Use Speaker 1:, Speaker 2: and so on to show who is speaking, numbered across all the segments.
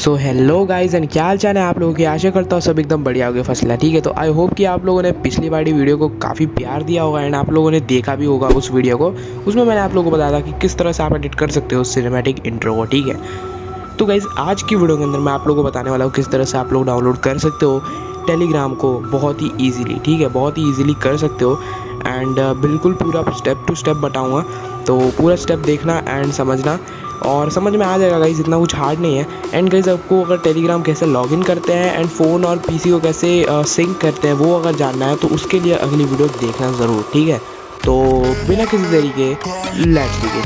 Speaker 1: So hello guys and क्या हाल चाल है आप लोगों की। आशा करता हूँ सब एकदम बढ़िया हो गए फसला। ठीक है, तो आई होप कि आप लोगों ने पिछली वाली वीडियो को काफ़ी प्यार दिया होगा एंड आप लोगों ने देखा भी होगा उस वीडियो को। उसमें मैंने आप लोगों को बताया था कि किस तरह से आप एडिट कर सकते हो सिनेमैटिक इंट्रो को। ठीक है, तो गाइज आज की वीडियो के अंदर मैं आप लोगों को बताने वाला हूँ किस तरह से आप लोग डाउनलोड कर सकते हो टेलीग्राम को बहुत ही ईजिली। ठीक है, बहुत ही ईजिली कर सकते हो एंड बिल्कुल पूरा स्टेप टू स्टेप बताऊँगा, तो पूरा स्टेप देखना एंड समझना और समझ में आ जाएगा गाइज, इतना कुछ हार्ड नहीं है। एंड गाइज आपको अगर टेलीग्राम कैसे लॉगिन करते हैं एंड फ़ोन और पीसी को कैसे सिंक करते हैं वो अगर जानना है तो उसके लिए अगली वीडियो देखना ज़रूर। ठीक है, तो बिना किसी तरीके लेट्स बिगिन।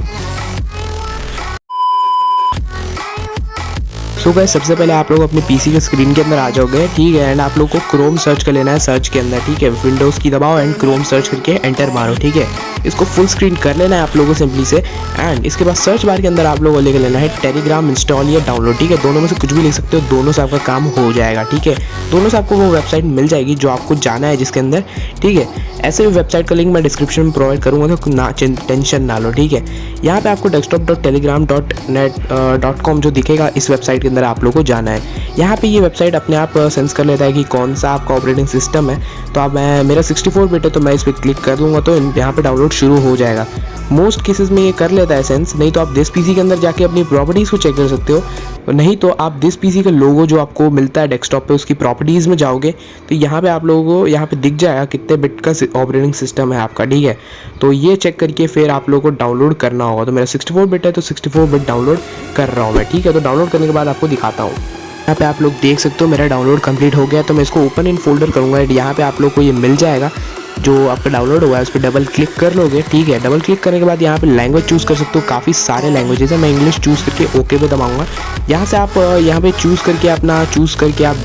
Speaker 1: सो गाइस सबसे पहले आप लोग अपने पीसी के स्क्रीन के अंदर आ जाओगे। ठीक है, एंड आप लोग को क्रोम सर्च कर लेना है सर्च के अंदर। ठीक है, विंडोज़ की दबाओ एंड क्रोम सर्च करके एंटर मारो। ठीक है, इसको फुल स्क्रीन कर लेना है आप लोगों को सिंपली से। एंड इसके बाद सर्च बार के अंदर आप लोगों को लेकर लेना है टेलीग्राम इंस्टॉल या डाउनलोड। ठीक है, दोनों में से कुछ भी लिख सकते हो, दोनों से आपका काम हो जाएगा। ठीक है, दोनों से आपको वो वेबसाइट मिल जाएगी जो आपको जाना है जिसके अंदर। ठीक है, ऐसे भी वेबसाइट का लिंक मैं डिस्क्रिप्शन में प्रोवाइड करूँगा, तो ना टेंशन ना लो। ठीक है, यहाँ पे आपको desktop.telegram.net.com जो दिखेगा इस वेबसाइट के अंदर आप लोग को जाना है। यहाँ पे ये वेबसाइट अपने आप सेंस कर लेता है कि कौन सा आपका ऑपरेटिंग सिस्टम है। तो अब मेरा 64 बिट है तो मैं इस पर क्लिक कर दूंगा तो यहाँ पे डाउनलोड शुरू हो जाएगा। मोस्ट केसेस में ये कर लेता है सेंस, नहीं तो आप दिस पीसी के अंदर जाके अपनी प्रॉपर्टीज़ को चेक कर सकते हो। नहीं तो आप दिस पीसी का लोगो जो आपको मिलता है डेस्कटॉप पे उसकी प्रॉपर्टीज़ में जाओगे तो यहाँ पे आप लोगों को यहाँ पे दिख जाएगा कितने बिट का ऑपरेटिंग सिस्टम है आपका। ठीक है, तो ये चेक करके फिर आप लोगों को डाउनलोड करना होगा। तो मेरा 64 बिट है तो 64 बिट डाउनलोड कर रहा हूँ मैं। ठीक है, तो डाउनलोड करने के बाद आपको दिखाता हूँ। यहाँ पे आप लोग देख सकते हो मेरा डाउनलोड कंप्लीट हो गया, तो मैं इसको ओपन इन फोल्डर करूँगा। यहाँ पे आप लोग को ये मिल जाएगा जो आपका डाउनलोड हुआ है, उस पर डबल क्लिक कर लोगे। ठीक है, डबल क्लिक करने के बाद यहाँ पे लैंग्वेज चूज़ कर सकते हो, काफ़ी सारे लैंग्वेजेस है। मैं इंग्लिश चूज़ करके ओके पे दबाऊंगा। यहाँ से आप यहाँ पे चूज़ करके आप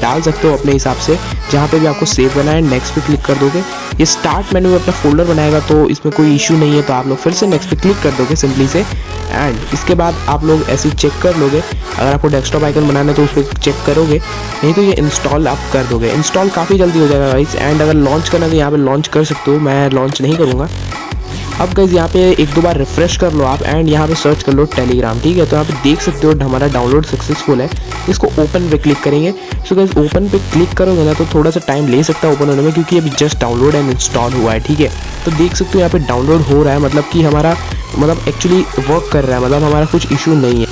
Speaker 1: डाल सकते हो अपने हिसाब से जहाँ पे भी आपको सेव करना है। नेक्स्ट पे क्लिक कर दोगे, ये स्टार्ट मेनू में अपना फोल्डर बनाएगा, तो इसमें कोई इशू नहीं है। तो आप लोग फिर से नेक्स्ट पे क्लिक कर दोगे सिंपली से। एंड इसके बाद आप लोग ऐसे चेक कर लोगे, अगर आपको डेस्कटॉप आइकन बनाना है तो उस पर चेक करोगे, नहीं तो ये इंस्टॉल आप कर दोगे। इंस्टॉल काफ़ी जल्दी हो जाएगा गाइस। एंड अगर लॉन्च करना है तो यहाँ पे लॉन्च कर सकते हो, मैं लॉन्च नहीं करूँगा। अब गाइस यहाँ पे एक दो बार रिफ्रेश कर लो आप एंड यहाँ पे सर्च कर लो टेलीग्राम। ठीक है, तो यहाँ पे देख सकते हो हमारा डाउनलोड सक्सेसफुल है। इसको ओपन पे क्लिक करेंगे। सो गाइस ओपन पे क्लिक करोगे ना तो थोड़ा सा टाइम ले सकता है ओपन होने में, क्योंकि अभी जस्ट डाउनलोड एंड इंस्टॉल हुआ है। ठीक है, तो देख सकते हो यहाँ पे डाउनलोड हो रहा है, मतलब कि हमारा एक्चुअली वर्क कर रहा है, मतलब हमारा कुछ इशू नहीं है।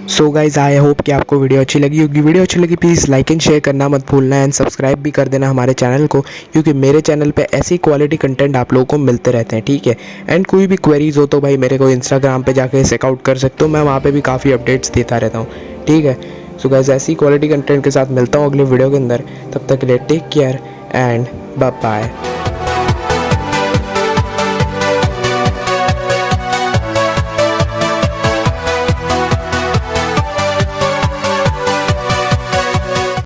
Speaker 1: सो गाइज आई होप कि आपको वीडियो अच्छी लगी होगी। वीडियो अच्छी लगी प्लीज़ लाइक एंड शेयर करना मत भूलना एंड सब्सक्राइब भी कर देना हमारे चैनल को, क्योंकि मेरे चैनल पे ऐसी क्वालिटी कंटेंट आप लोगों को मिलते रहते हैं। ठीक है, एंड कोई भी क्वेरीज हो तो भाई मेरे को इंस्टाग्राम पे जाके चेकआउट कर सकते हो, मैं वहाँ पे भी काफ़ी अपडेट्स देता रहता हूँ। ठीक है, सो गाइज ऐसी क्वालिटी कंटेंट के साथ मिलता हूँ अगले वीडियो के अंदर। तब तक के लिए take care and bye bye.